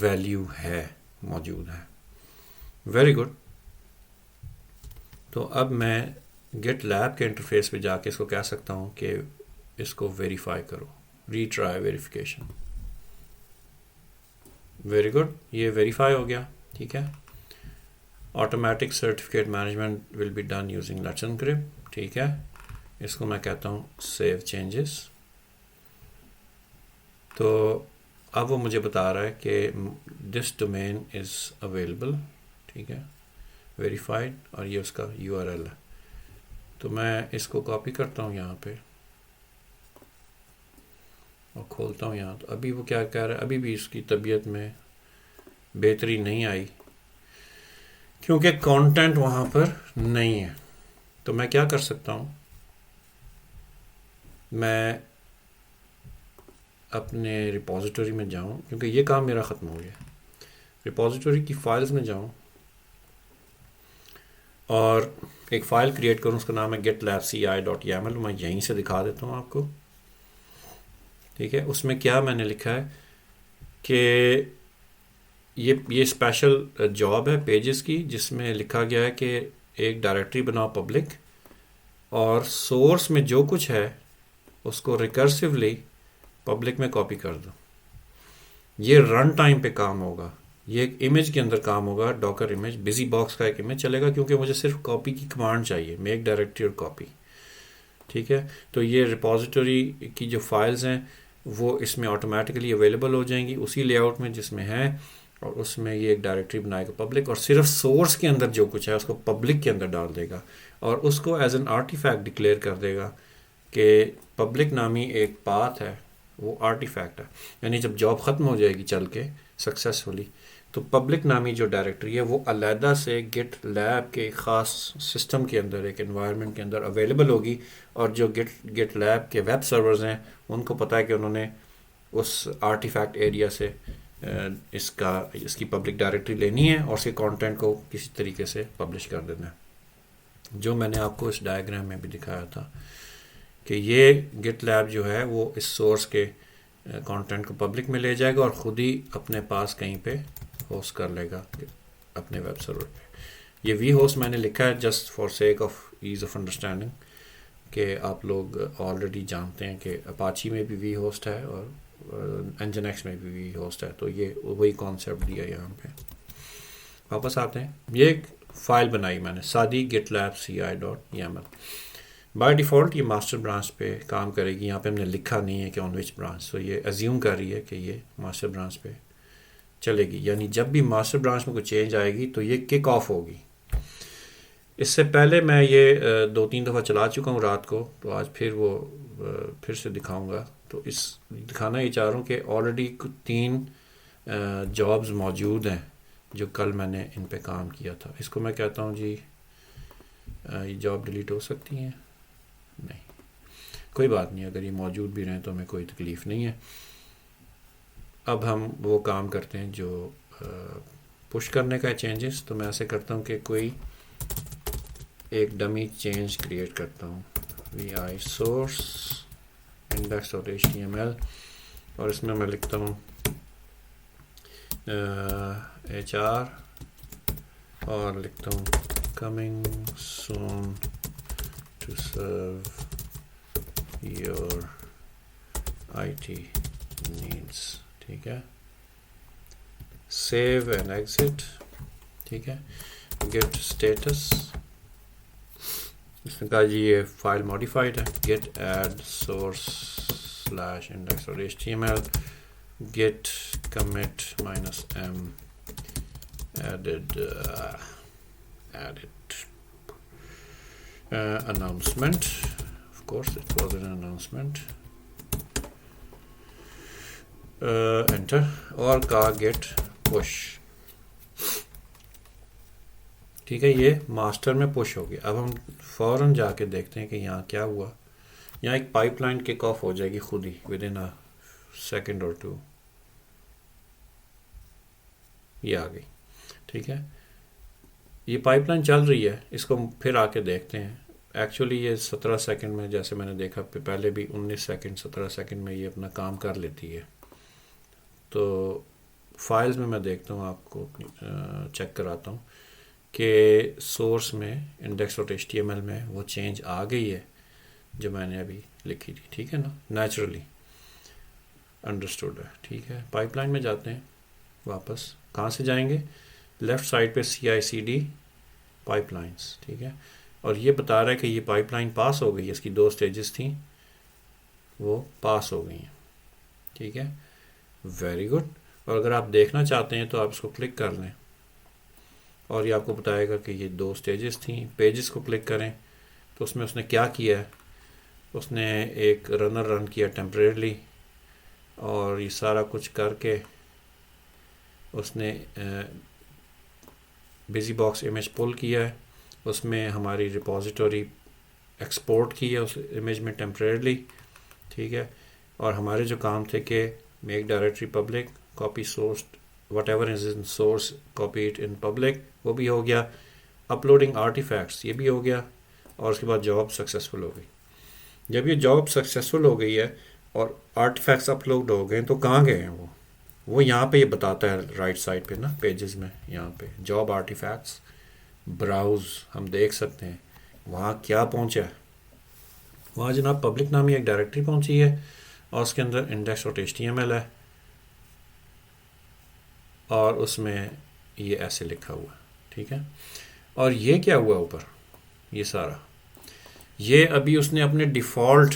ویلیو ہے, موجود ہے. Very good. تو اب میں گیٹ لیب کے انٹرفیس پہ جا کے اس کو کہہ سکتا ہوں کہ اس کو ویریفائی کرو, retry verification. Very good, یہ ویریفائی ہو گیا. ٹھیک ہے. Automatic certificate management will be done using Let's Encrypt. ٹھیک ہے. اس کو میں کہتا ہوں سیو چینجز. تو اب وہ مجھے بتا رہا ہے کہ دس ڈومین از اویلیبل. ٹھیک ہے, ویریفائڈ, اور یہ اس کا URL ہے. تو میں اس کو کاپی کرتا ہوں یہاں پہ اور کھولتا ہوں یہاں. تو ابھی وہ کیا کہہ رہا ہے, ابھی بھی اس کی طبیعت میں بہتری نہیں آئی کیونکہ کانٹینٹ وہاں پر نہیں ہے. تو میں کیا کر سکتا ہوں, میں اپنے ریپوزیٹوری میں جاؤں, کیونکہ یہ کام میرا ختم ہو گیا. ریپوزیٹوری کی فائلز میں جاؤں اور ایک فائل کریٹ کروں, اس کا نام ہے getlabci.yaml. میں یہیں سے دکھا دیتا ہوں آپ کو. ٹھیک ہے. اس میں کیا میں نے لکھا ہے کہ یہ اسپیشل جاب ہے پیجز کی, جس میں لکھا گیا ہے کہ ایک ڈائریکٹری بناؤ پبلک, اور سورس میں جو کچھ ہے اس کو ریکرسیولی پبلک میں کاپی کر دو. یہ رن ٹائم پہ کام ہوگا, یہ ایک امیج کے اندر کام ہوگا, ڈاکر امیج, بزی باکس کا ایک امیج چلے گا, کیونکہ مجھے صرف کاپی کی کمانڈ چاہیے, میک ڈائریکٹری اور کاپی. ٹھیک ہے. تو یہ ریپوزیٹوری کی جو فائلز ہیں وہ اس میں آٹومیٹکلی اویلیبل ہو جائیں گی اسی لے آؤٹ میں جس میں ہے, اور اس میں یہ ایک ڈائریکٹری بنائے گا پبلک, اور صرف سورس کے اندر جو کچھ ہے اس کو پبلک کے اندر ڈال دے گا, اور اس کو ایز این آرٹیفیکٹ ڈکلیئر کر دے گا کہ پبلک نامی ایک پاتھ ہے, وہ آرٹیفیکٹ ہے. یعنی جب جاب ختم ہو جائے گی چل کے سکسیسفلی, تو پبلک نامی جو ڈائریکٹری ہے وہ علیحدہ سے گٹ لیب کے خاص سسٹم کے اندر, ایک انوائرمنٹ کے اندر اویلیبل ہوگی. اور جو گٹ لیب کے ویب سرورز ہیں ان کو پتہ ہے کہ انہوں نے اس آرٹیفیکٹ ایریا سے اس کی پبلک ڈائریکٹری لینی ہے اور اس کے کانٹینٹ کو کسی طریقے سے پبلش کر دینا ہے. جو میں نے آپ کو اس ڈائیگرام میں بھی دکھایا تھا کہ یہ گٹ لیب جو ہے وہ اس سورس کے کانٹینٹ کو پبلک میں لے جائے گا اور خود ہی اپنے پاس کہیں پہ ہوسٹ کر لے گا اپنے ویب سرور پہ. یہ وی ہوسٹ میں نے لکھا ہے just for sake of as of understanding, کہ آپ لوگ آلریڈی جانتے ہیں کہ اپاچی میں بھی وی ہوسٹ ہے اور انجن ایکس میں بھی وی ہوسٹ ہے. تو یہ وہی کانسیپٹ دیا یہاں پہ. واپس آتے ہیں. یہ ایک فائل بنائی میں نے سادی getlabci.yaml. بائی ڈیفالٹ یہ ماسٹر برانچ پہ کام کرے گی. یہاں پہ ہم نے لکھا نہیں ہے کہ آن وچ برانچ, تو یہ ایزیوم کر رہی ہے کہ یہ ماسٹر برانچ پہ چلے گی. یعنی جب بھی ماسٹر برانچ میں کوئی چینج آئے گی تو یہ کک آف ہوگی. اس سے پہلے میں یہ 2-3 دفعہ چلا چکا ہوں رات کو, تو آج پھر سے دکھاؤں گا. تو دکھانا یہ چاہ رہا ہوں کہ آلریڈی 3 جابز موجود ہیں جو کل میں نے ان پہ کام کیا تھا. اس کو میں کہتا ہوں جی یہ جاب ڈیلیٹ ہو سکتی ہیں, نہیں کوئی بات نہیں, اگر یہ موجود بھی رہیں تو ہمیں کوئی تکلیف نہیں ہے. اب ہم وہ کام کرتے ہیں جو پش کرنے کا ہے چینجز. تو میں ایسے کرتا ہوں کہ کوئی ایک ڈمی چینج کریٹ کرتا ہوں, vi source index.html, اور اس میں لکھتا ہوں HR, اور لکھتا ہوں coming soon to serve your IT needs. ٹھیک ہے. save and exit. ٹھیک ہے. get status, اس نے کہا جی یہ فائل ماڈیفائڈ ہے. get add source /index.html, get commit -m added announcement. Of course it was an announcement. enter, اور کہا get push. ٹھیک ہے. یہ ماسٹر میں پش ہو گیا. اب ہم فوراً جا کے دیکھتے ہیں کہ یہاں کیا ہوا. یہاں ایک پائپ لائن کک آف ہو جائے گی خود ہی ود ان سیکنڈ اور 2. یہ آ گئی. ٹھیک ہے. یہ پائپ لائن چل رہی ہے، اس کو پھر آ کے دیکھتے ہیں. ایکچولی یہ 17 سیکنڈ میں، جیسے میں نے دیکھا پہلے بھی 19 سیکنڈ 17 سیکنڈ میں یہ اپنا کام کر لیتی ہے. تو فائلز میں دیکھتا ہوں، آپ کو چیک کراتا ہوں کہ سورس میں index.html میں وہ چینج آ گئی ہے جو میں نے ابھی لکھی تھی. ٹھیک ہے نا، نیچرلی انڈرسٹوڈ ہے. ٹھیک ہے، پائپ لائن میں جاتے ہیں واپس. کہاں سے جائیں گے؟ لیفٹ سائڈ پہ CI/CD پائپ لائنس. ٹھیک ہے، اور یہ بتا رہا ہے کہ یہ پائپ لائن پاس ہو گئی ہے، اس کی 2 سٹیجز تھیں وہ پاس ہو گئی ہیں. ٹھیک ہے، ویری گڈ. اور اگر آپ دیکھنا چاہتے ہیں تو آپ اس کو کلک کر لیں اور یہ آپ کو بتائے گا کہ یہ 2 سٹیجز تھیں. پیجز کو کلک کریں تو اس میں اس نے کیا کیا ہے، اس نے ایک رنر رن کیا ٹیمپریرلی، اور یہ سارا کچھ کر کے اس نے بزی باکس امیج پل کیا ہے. اس میں ہماری ریپوزیٹوری ایکسپورٹ کی ہے اس امیج میں ٹیمپریرلی. ٹھیک ہے، اور ہمارے جو کام تھے کہ make directory public, copy source what ever is in source copy it in public, وہ بھی ہو گیا. اپلوڈنگ آرٹیفیکٹس یہ بھی ہو گیا، اور اس کے بعد جاب سکسیزفل ہو گئی. جب یہ جاب سکسیزفل ہو گئی ہے اور آرٹیفیکٹس اپلوڈ ہو گئے تو کہاں گئے ہیں وہ یہاں پہ یہ بتاتا ہے رائٹ سائڈ پہ نا، پیجز میں یہاں پہ جاب آرٹیفیکٹس براؤز ہم دیکھ سکتے ہیں وہاں کیا پہنچا ہے. وہاں جناب پبلک نامی ایک ڈائریکٹری پہنچی ہے اور اس کے اندر index.html ہے، اور اس میں یہ ایسے لکھا ہوا ہے. ٹھیک ہے، اور یہ کیا ہوا اوپر، یہ سارا یہ ابھی اس نے اپنے ڈیفالٹ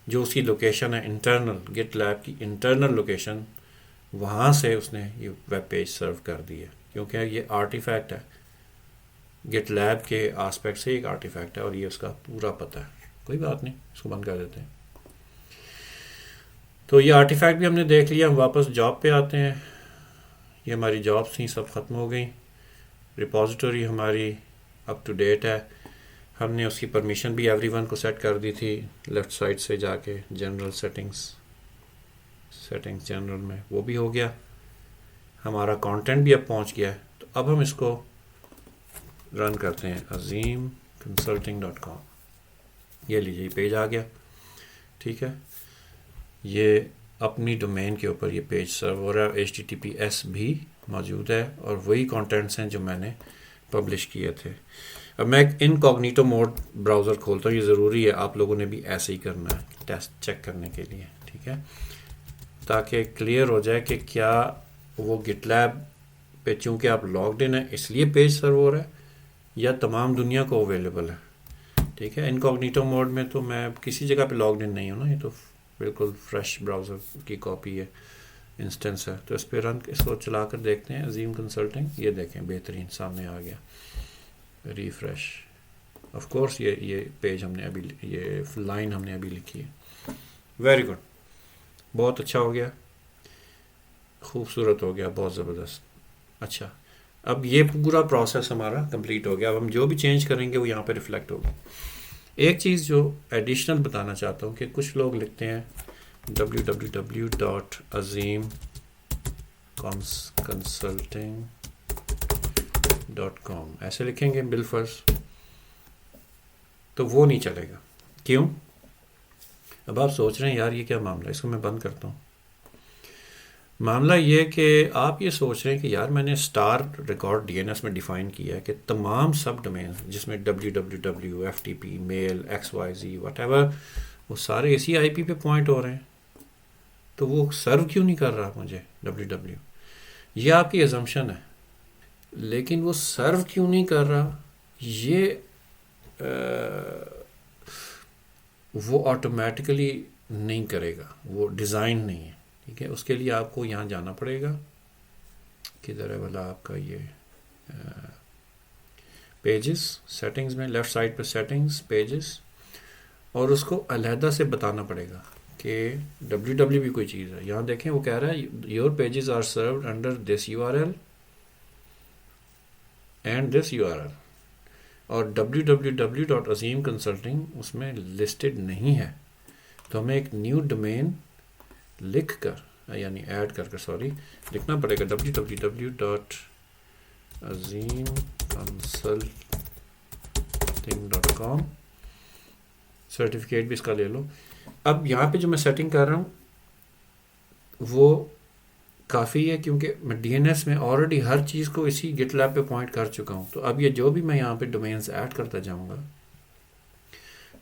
جو اس کی لوکیشن ہے انٹرنل گٹ لیب کی انٹرنل لوکیشن، وہاں سے اس نے یہ ویب پیج سرو کر دی ہے، کیونکہ یہ آرٹیفیکٹ ہے گٹ لیب کے آسپیکٹ سے ایک آرٹیفیکٹ ہے، اور یہ اس کا پورا پتہ ہے. کوئی بات نہیں، اس کو بند کر دیتے ہیں. تو یہ آرٹیفیکٹ بھی ہم نے دیکھ لیا. ہم واپس جاب پہ آتے ہیں. یہ ہماری جابس تھیں، سب ختم ہو گئیں. ریپوزیٹوری ہماری اپ ٹو ڈیٹ ہے. ہم نے اس کی پرمیشن بھی ایوری ون کو سیٹ کر دی تھی. لیفٹ سائڈ سے جا کے جنرل سیٹنگز جنرل میں وہ بھی ہو گیا. ہمارا کانٹینٹ بھی اب پہنچ گیا ہے. تو اب ہم اس کو رن کرتے ہیں azimconsulting.com. یہ لیجیے، یہ پیج آ گیا. ٹھیک ہے، یہ اپنی ڈومین کے اوپر یہ پیج سرو ہو رہا ہے. HTTPS بھی موجود ہے اور وہی کانٹینٹس ہیں جو میں نے پبلش کیے تھے. اب میں انکوگنیٹو موڈ براؤزر کھولتا ہوں. یہ ضروری ہے، آپ لوگوں نے بھی ایسے ہی کرنا ہے ٹیسٹ چیک کرنے کے لیے. ٹھیک ہے، تاکہ کلیئر ہو جائے کہ کیا وہ گٹ لیب پہ چونکہ آپ لاگڈ ان ہیں اس لیے پیج سرو ہو رہا ہے یا تمام دنیا کو اویلیبل ہے. ٹھیک ہے، انکوگنیٹو موڈ میں تو میں کسی جگہ پہ لاگڈ ان نہیں ہوں نا، یہ تو بالکل فریش براؤزر کی کاپی ہے، انسٹنس ہے. تو اس پہ رن اس کو چلا کر دیکھتے ہیں عظیم کنسلٹنگ. یہ دیکھیں بہترین سامنے آ گیا. ریفریش. آف کورس یہ پیج ہم نے ابھی، یہ لائن ہم نے ابھی لکھی ہے. ویری گڈ، بہت اچھا ہو گیا، خوبصورت ہو گیا، بہت زبردست. اچھا، اب یہ پورا پروسیس ہمارا کمپلیٹ ہو گیا. اب ہم جو بھی چینج کریں گے وہ یہاں پہ ریفلیکٹ ہوگا. ایک چیز جو ایڈیشنل بتانا چاہتا ہوں کہ کچھ لوگ لکھتے ہیں www.azimconsulting.com ایسے لکھیں گے بالفرض، تو وہ نہیں چلے گا. کیوں؟ اب آپ سوچ رہے ہیں یار یہ کیا معاملہ ہے، اس کو میں بند کرتا ہوں. معاملہ یہ کہ آپ یہ سوچ رہے ہیں کہ یار میں نے اسٹار ریکارڈ DNS میں ڈیفائن کیا ہے کہ تمام سب ڈومین جس میں www FTP mail XYZ whatever وہ سارے اسی IP پہ پوائنٹ ہو رہے ہیں، تو وہ سرو کیوں نہیں کر رہا مجھے www. یہ آپ کی ایزمپشن ہے، لیکن وہ سرو کیوں نہیں کر رہا یہ وہ آٹومیٹیکلی نہیں کرے گا، وہ ڈیزائن نہیں ہے. ٹھیک ہے، اس کے لیے آپ کو یہاں جانا پڑے گا. کدھر ہے والا آپ کا یہ پیجز، سیٹنگز میں لیفٹ سائڈ پہ سیٹنگز پیجز، اور اس کو علیحدہ سے بتانا پڑے گا کہ www بھی کوئی چیز ہے. یہاں دیکھیں وہ کہہ رہا ہے your pages are served under this URL and this URL، اور www.azimconsulting اس میں لسٹڈ نہیں ہے. تو ہمیں ایک نیو ڈومین لکھ کر یعنی ایڈ کر لکھنا پڑے گا www.azimconsulting.com. consulting.com. سرٹیفکیٹ بھی اس کا لے لو. اب یہاں پہ جو میں سیٹنگ کر رہا ہوں وہ کافی ہے کیونکہ میں ڈی این ایس میں آلریڈی ہر چیز کو اسی گٹ لیب پہ پوائنٹ کر چکا ہوں. تو اب یہ جو بھی میں یہاں پہ ڈومینز ایڈ کرتا جاؤں گا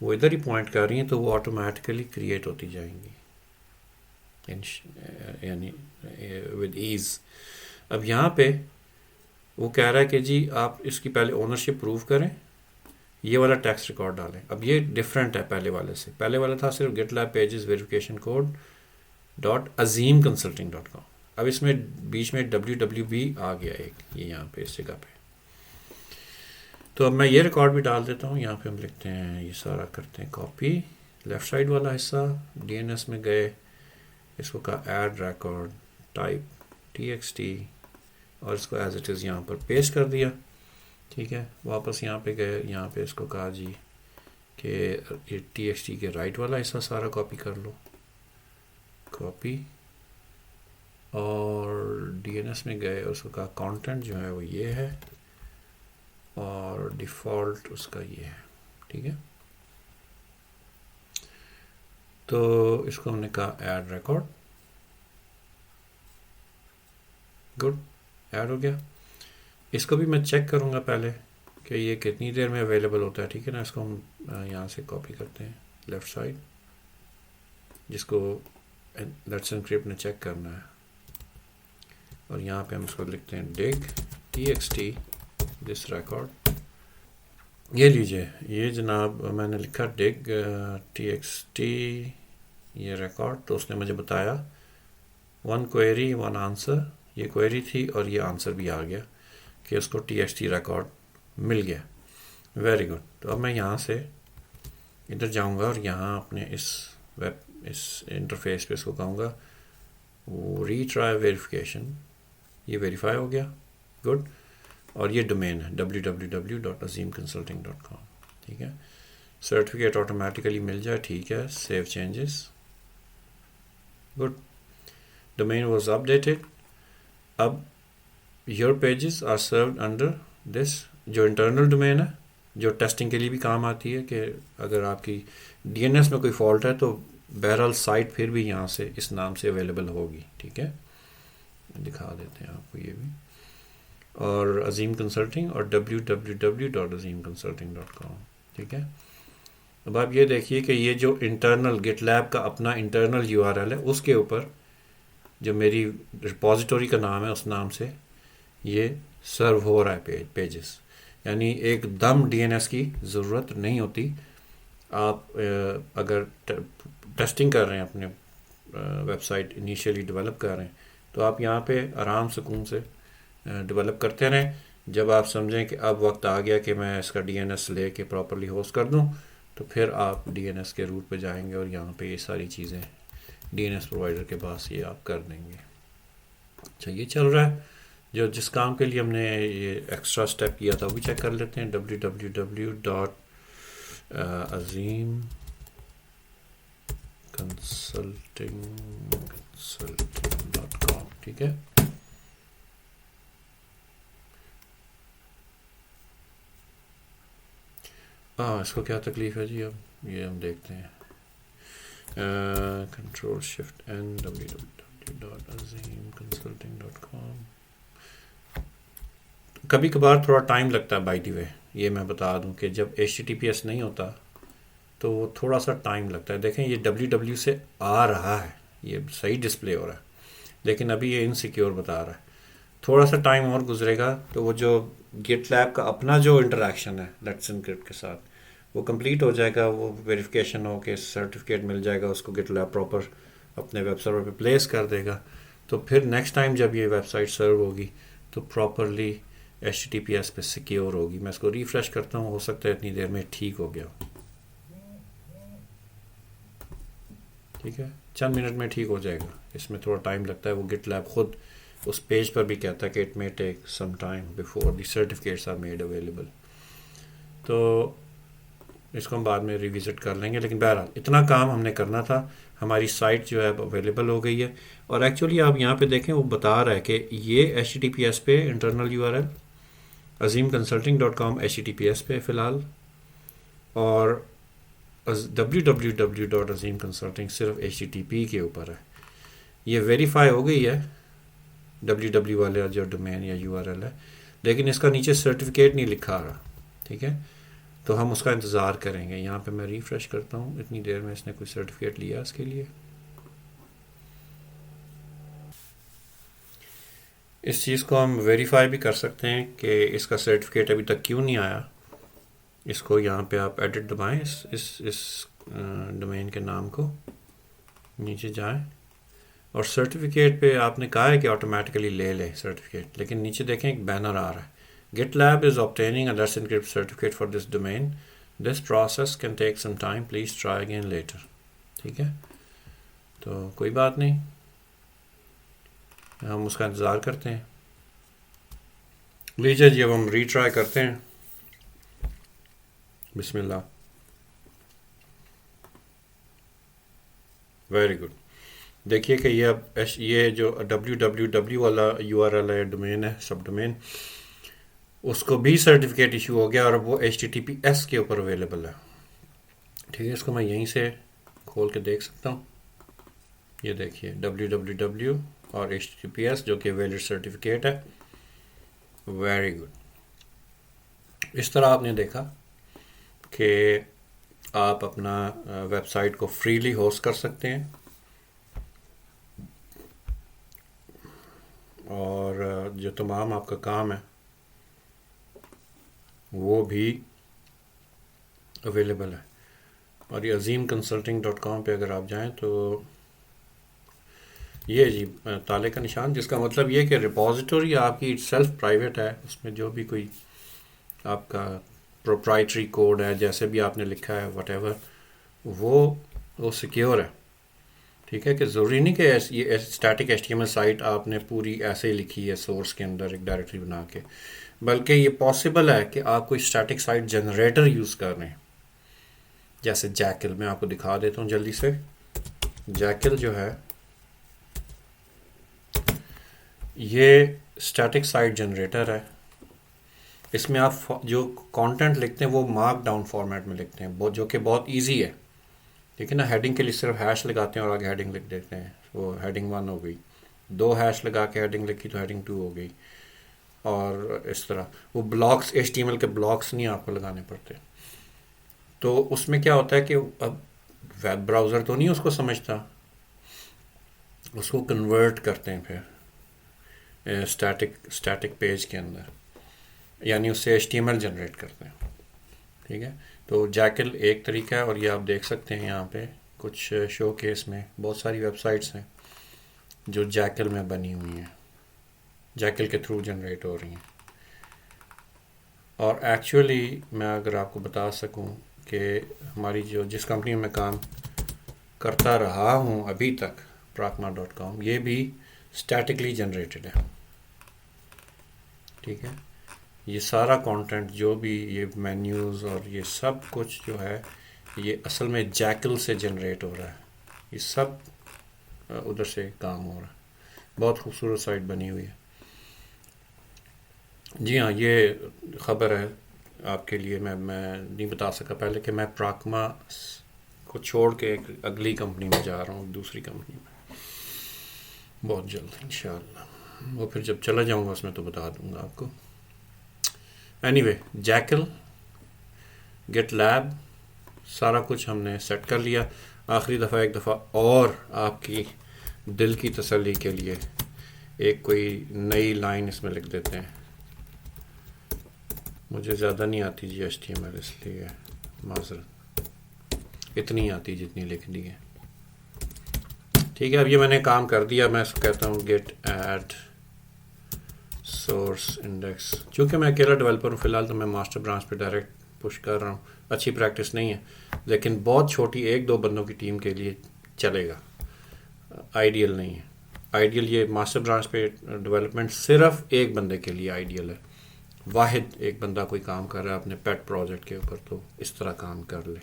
وہ ادھر ہی پوائنٹ کر رہی ہیں تو وہ آٹومیٹیکلی کریٹ ہوتی جائیں گی یعنی ود ایز. اب یہاں پہ وہ کہہ رہا ہے کہ جی آپ اس کی پہلے اونرشپ پروو کریں, یہ والا ٹیکسٹ ریکارڈ ڈالیں. اب یہ ڈفرینٹ ہے پہلے والے سے. پہلے والا تھا صرف گٹ lab pages verification code .azimconsulting.com. اب اس میں بیچ میں www آ گیا ایک, یہ یہاں پہ اس جگہ پہ. تو اب میں یہ ریکارڈ بھی ڈال دیتا ہوں. یہاں پہ ہم لکھتے ہیں, یہ سارا کرتے ہیں کاپی, لیفٹ سائڈ والا حصہ ڈی این ایس میں گئے, اس کو کہا ایڈ ریکارڈ ٹائپ txt اور اس کو ایز اٹ از یہاں پر پیسٹ کر دیا. ٹھیک ہے, واپس یہاں پہ گئے, یہاں پہ اس کو کہا جی کہ txt کے رائٹ والا حصہ سارا کاپی کر لو, کاپی, اور ڈی این ایس میں گئے, اس کو کہا کانٹینٹ جو ہے وہ یہ ہے اور ڈیفالٹ اس کا یہ ہے. ٹھیک ہے, تو اس کو ہم نے کہا ایڈ ریکارڈ. گڈ, ایڈ ہو گیا. اس کو بھی میں چیک کروں گا پہلے کہ یہ کتنی دیر میں اویلیبل ہوتا ہے. ٹھیک ہے نا, اس کو ہم یہاں سے کاپی کرتے ہیں لیفٹ سائڈ, جس کو لیٹس انکرپٹ نے چیک کرنا ہے, اور یہاں پہ ہم اس کو لکھتے ہیں ڈگ txt دس ریکارڈ. یہ لیجئے, یہ جناب میں نے لکھا ڈگ txt یہ ریکارڈ. تو اس نے مجھے بتایا 1 query 1 آنسر, یہ کوئری تھی اور یہ آنسر بھی آ گیا کہ اس کو txt ریکارڈ مل گیا. Very good. تو اب میں یہاں سے ادھر جاؤں گا اور یہاں اپنے اس انٹرفیس پہ اس کو کہوں گا ری ٹرائی ویریفیکیشن. یہ ویریفائی ہو گیا. گڈ. اور یہ ڈومین ہے www.azimconsulting.com. ٹھیک ہے, سرٹیفکیٹ آٹومیٹیکلی مل جائے. ٹھیک ہے, save changes. Good, domain was updated. اب your pages are served under this, جو انٹرنل ڈومین ہے جو ٹیسٹنگ کے لیے بھی کام آتی ہے کہ اگر آپ کی ڈی این ایس میں کوئی فالٹ ہے تو بہرحال سائٹ پھر بھی یہاں سے اس نام سے اویلیبل ہوگی. ٹھیک ہے, دکھا دیتے ہیں آپ کو یہ بھی. اور عظیم کنسلٹنگ اور www.azimconsulting.com. ٹھیک ہے, اب آپ یہ دیکھیے کہ یہ جو انٹرنل گٹ لیب کا اپنا انٹرنل URL ہے اس کے اوپر جو میری ریپوزیٹوری کا نام ہے اس نام سے یہ سرو ہو رہا ہے پیجز. یعنی ایک دم ڈی این ایس کی ضرورت نہیں ہوتی. آپ اگر ٹیسٹنگ کر رہے ہیں اپنے ویب سائٹ انیشیلی ڈیولپ کر رہے ہیں تو آپ یہاں پہ آرام سکون سے ڈیولپ کرتے رہیں. جب آپ سمجھیں کہ اب وقت آ گیا کہ میں اس کا ڈی این ایس لے کے پراپرلی ہوسٹ کر دوں تو پھر آپ ڈی این ایس کے روٹ پہ جائیں گے اور یہاں پہ یہ ساری چیزیں ڈی این ایس پرووائڈر کے پاس یہ آپ کر دیں گے. اچھا, یہ چل رہا ہے. جو جس کام کے لیے ہم نے یہ ایکسٹرا سٹیپ کیا تھا وہ بھی چیک کر لیتے ہیں. www.azimconsulting.com. ٹھیک ہے, اس کو کیا تکلیف ہے جی. اب یہ ہم دیکھتے ہیں. Control shift N www.azimconsulting.com. کبھی کبھار تھوڑا ٹائم لگتا ہے بائی دی وے. یہ میں بتا دوں کہ جب HTTPS نہیں ہوتا تو وہ تھوڑا سا ٹائم لگتا ہے. دیکھیں یہ www سے آ رہا ہے, یہ صحیح ڈسپلے ہو رہا ہے, لیکن ابھی یہ انسیکیور بتا رہا ہے. تھوڑا سا ٹائم اور گزرے گا تو وہ جو گٹ لیب کا اپنا جو انٹریکشن ہے لیٹس انکرپٹ کے ساتھ وہ کمپلیٹ ہو جائے گا. وہ ویریفیکیشن ہو کے سرٹیفکیٹ مل جائے گا, اس کو گٹ لیب پراپر اپنے ویب سرور پہ پلیس کر دے گا. تو پھر نیکسٹ ٹائم جب یہ ویب سائٹ سرو ہوگی تو پراپرلی HTTPS پہ سیکیور ہوگی. میں اس کو ریفریش کرتا ہوں, ہو سکتا ہے اتنی دیر میں ٹھیک ہو گیا. ٹھیک ہے, چند منٹ میں ٹھیک ہو جائے گا. اس میں تھوڑا ٹائم لگتا ہے. وہ گٹ لیب خود اس پیج پر بھی کہتا ہے کہ it may take some time before the certificates are made available. تو اس کو ہم بعد میں ریوزٹ کر لیں گے. لیکن بہرحال اتنا کام ہم نے کرنا تھا. ہماری سائٹ جو ہے اویلیبل ہو گئی ہے. اور ایکچولی آپ یہاں پہ دیکھیں وہ بتا رہا ہے کہ یہ HTTPS پہ انٹرنل URL azimconsulting.com HTTPS پہ فی الحال، اور www.azimconsulting صرف HTTP کے اوپر ہے. یہ ویریفائی ہو گئی ہے www والے جو ڈومین یا URL ہے، لیکن اس کا نیچے سرٹیفکیٹ نہیں لکھا آ رہا. ٹھیک ہے، تو ہم اس کا انتظار کریں گے. یہاں پہ میں ریفریش کرتا ہوں، اتنی دیر میں اس نے کوئی سرٹیفکیٹ لیا اس کے لیے. اس چیز کو ہم ویریفائی بھی کر سکتے ہیں کہ اس کا سرٹیفکیٹ ابھی تک کیوں نہیں آیا. اس کو یہاں پہ آپ ایڈٹ دبائیں، اس ڈومین کے نام کو، نیچے جائیں، اور سرٹیفکیٹ پہ آپ نے کہا ہے کہ آٹومیٹیکلی لے لے سرٹیفکیٹ، لیکن نیچے دیکھیں ایک بینر آ رہا ہے، GitLab is obtaining a Let's Encrypt certificate for this domain. This process can take some time. Please try again later. ٹھیک ہے، تو کوئی بات نہیں، ہم اس کا انتظار کرتے ہیں. لیجیے جی اب ہم ری ٹرائی کرتے ہیں. بسم اللہ. Very good. دیکھیے کہ یہ اب یہ جو www والا URL ہے، ڈومین ہے، سب ڈومین، اس کو بھی سرٹیفکیٹ ایشو ہو گیا، اور وہ HTTPS کے اوپر اویلیبل ہے. ٹھیک ہے، اس کو میں یہیں سے کھول کے دیکھ سکتا ہوں. یہ دیکھیے www اور HTTPS جو کہ ویلڈ سرٹیفکیٹ ہے. Very good. اس طرح آپ نے دیکھا کہ آپ اپنا ویب سائٹ کو فریلی ہوسٹ کر سکتے ہیں، اور جو تمام آپ کا کام ہے وہ بھی اویلیبل ہے. اور یہ azimconsulting.com پہ اگر آپ جائیں تو یہ جی تالے کا نشان، جس کا مطلب یہ کہ ریپوزیٹوری آپ کی سیلف پرائیویٹ ہے، اس میں جو بھی کوئی آپ کا پروپرائٹری کوڈ ہے، جیسے بھی آپ نے لکھا ہے وٹ ایور، وہ سیکیور ہے. ٹھیک ہے، کہ ضروری نہیں کہ یہ اسٹیٹک HTML سائٹ آپ نے پوری ایسے ہی لکھی ہے سورس کے اندر ایک ڈائریکٹری بنا کے، بلکہ یہ پاسبل ہے کہ آپ کوئی اسٹیٹک سائٹ جنریٹر یوز کر رہے ہیں، جیسے جیکل. میں آپ کو دکھا دیتا ہوں جلدی سے. جیکل جو ہے یہ اسٹیٹک سائٹ جنریٹر ہے. اس میں آپ جو کانٹینٹ لکھتے ہیں وہ مارک ڈاؤن فارمیٹ میں لکھتے ہیں، جو کہ بہت ایزی ہے. ٹھیک ہے نا، ہیڈنگ کے لیے صرف ہیش لگاتے ہیں اور آگے ہیڈنگ لکھ دیتے ہیں. وہ ہیڈنگ 1 ہو گئی، 2 ہیش لگا کے ہیڈنگ لکھی تو ہیڈنگ 2 ہو گئی، اور اس طرح. وہ بلاکس HTML کے بلاکس نہیں آپ کو لگانے پڑتے. تو اس میں کیا ہوتا ہے کہ اب ویب براؤزر تو نہیں اس کو سمجھتا، اس کو کنورٹ کرتے ہیں پھر اسٹیٹک پیج کے اندر، یعنی اس سے HTML جنریٹ کرتے ہیں. ٹھیک ہے، تو جیکل ایک طریقہ ہے، اور یہ آپ دیکھ سکتے ہیں یہاں پہ کچھ شو کیس میں بہت ساری ویب سائٹس ہیں جو جیکل میں بنی ہوئی ہیں، جیکل کے تھرو جنریٹ ہو رہی ہیں. اور ایکچولی میں اگر آپ کو بتا سکوں کہ ہماری جس کمپنی میں کام کرتا رہا ہوں ابھی تک، pragma.com، یہ بھی اسٹیٹکلی جنریٹڈ ہے. ٹھیک ہے، یہ سارا کانٹینٹ جو بھی یہ مینیوز اور یہ سب کچھ جو ہے یہ اصل میں جیکل سے جنریٹ ہو رہا ہے. یہ سب ادھر سے کام ہو رہا ہے. بہت خوبصورت سائٹ بنی ہوئی ہے. جی ہاں، یہ خبر ہے آپ کے لیے. میں نہیں بتا سکا پہلے کہ میں پراکما کو چھوڑ کے ایک اگلی کمپنی میں جا رہا ہوں، دوسری کمپنی میں بہت جلد انشاءاللہ. وہ پھر جب چلا جاؤں گا اس میں تو بتا دوں گا آپ کو. اینی وے، جیکل، گٹ لیب، سارا کچھ ہم نے سیٹ کر لیا. آخری دفعہ ایک دفعہ اور آپ کی دل کی تسلی کے لیے ایک کوئی نئی لائن اس میں لکھ دیتے ہیں. مجھے زیادہ نہیں آتی جی HTML، اس لیے معذرت، اتنی آتی جتنی لکھ دی ہے. ٹھیک ہے، اب یہ میں نے کام کر دیا. میں اس کو کہتا ہوں گیٹ ایڈ سورس انڈیکس. چونکہ میں اکیلا ڈیولپر ہوں فی الحال، تو میں ماسٹر برانچ پہ ڈائریکٹ پش کر رہا ہوں. اچھی پریکٹس نہیں ہے، لیکن بہت چھوٹی 1-2 بندوں کی ٹیم کے لیے چلے گا. آئیڈیل نہیں ہے. آئیڈیل یہ ماسٹر برانچ پہ ڈیولپمنٹ صرف ایک بندے کے لیے آئیڈیل ہے. واحد ایک بندہ کوئی کام کر رہا ہے اپنے پیٹ پروجیکٹ کے اوپر، تو اس طرح کام کر لے.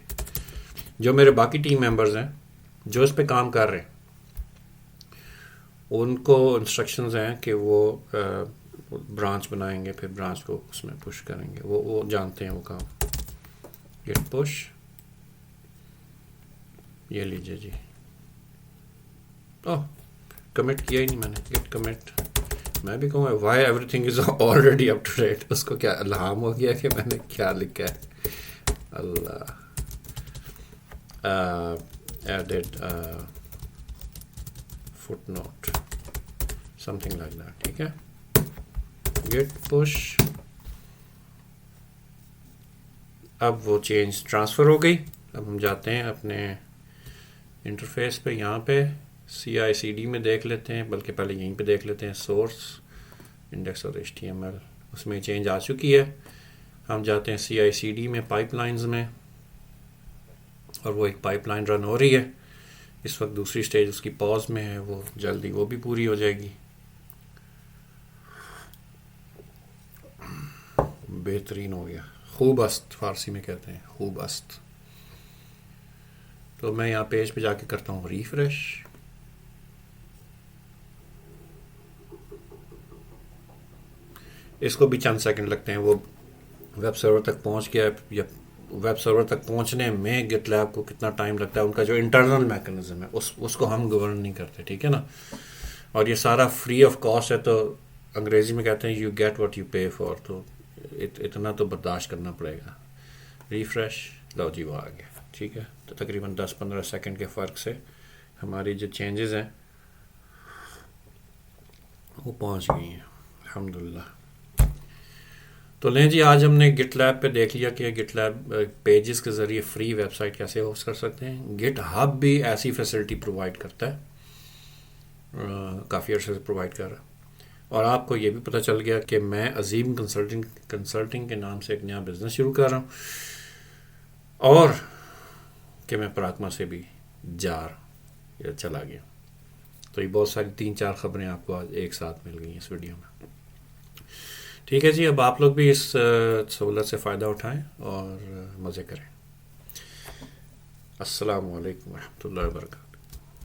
جو میرے باقی ٹیم ممبرز ہیں جو اس پہ کام کر رہے ہیں، ان کو انسٹرکشنز ہیں کہ وہ برانچ بنائیں گے، پھر برانچ کو اس میں پش کریں گے، وہ جانتے ہیں وہ کام. گیٹ پش، یہ لیجیے جی. کمٹ کیا ہی نہیں میں نے. گیٹ کمٹ، میں بھی کہوں why everything is already up to date. اس کو کیا الہام ہو گیا کہ میں نے کیا لکھا ہے. اللہ added footnote something like that. ٹھیک ہے. Git push. اب وہ چینج ٹرانسفر ہو گئی. اب ہم جاتے ہیں اپنے انٹرفیس پہ. یہاں پہ CI/CD میں دیکھ لیتے ہیں، بلکہ پہلے یہیں پہ دیکھ لیتے ہیں سورس انڈیکس اور HTML. اس میں چینج آ چکی ہے. ہم جاتے ہیں CI/CD میں، پائپ لائنز میں، اور وہ ایک پائپ لائن رن ہو رہی ہے اس وقت. دوسری سٹیج اس کی پاز میں ہے، وہ جلدی وہ بھی پوری ہو جائے گی. بہترین ہو گیا. خوب است فارسی میں کہتے ہیں، خوب است. تو میں یہاں پیج پہ جا کے کرتا ہوں ریفریش. اس کو بھی چند سیکنڈ لگتے ہیں. وہ ویب سرور تک پہنچ گیا، یا ویب سرور تک پہنچنے میں گٹ لیب کو کتنا ٹائم لگتا ہے، ان کا جو انٹرنل میکانزم ہے اس کو ہم گورن نہیں کرتے. ٹھیک ہے نا. اور یہ سارا فری آف کاسٹ ہے. تو انگریزی میں کہتے ہیں you get what you pay for. تو اتنا تو برداشت کرنا پڑے گا. ریفریش، لو جی وہ آ گیا. ٹھیک ہے. تو تقریباً 10-15 سیکنڈ کے فرق سے ہماری جو چینجز ہیں وہ پہنچ گئی ہیں الحمدللہ. تو لیں جی، آج ہم نے گٹ لیب پہ دیکھ لیا کہ گٹ لیب پیجز کے ذریعے فری ویب سائٹ کیسے ہوسٹ کر سکتے ہیں. گٹ ہب بھی ایسی فیسلٹی پرووائڈ کرتا ہے، کافی عرصے سے پرووائڈ کر رہا ہے. اور آپ کو یہ بھی پتہ چل گیا کہ میں عظیم کنسلٹنگ کے نام سے ایک نیا بزنس شروع کر رہا ہوں، اور کہ میں پراگما سے بھی چلا گیا. تو یہ بہت ساری 3-4 خبریں آپ کو آج ایک ساتھ مل گئی ہیں اس ویڈیو میں. ٹھیک ہے جی. اب آپ لوگ بھی اس سہولت سے فائدہ اٹھائیں اور مزے کریں. السلام علیکم ورحمۃ اللہ وبرکاتہ.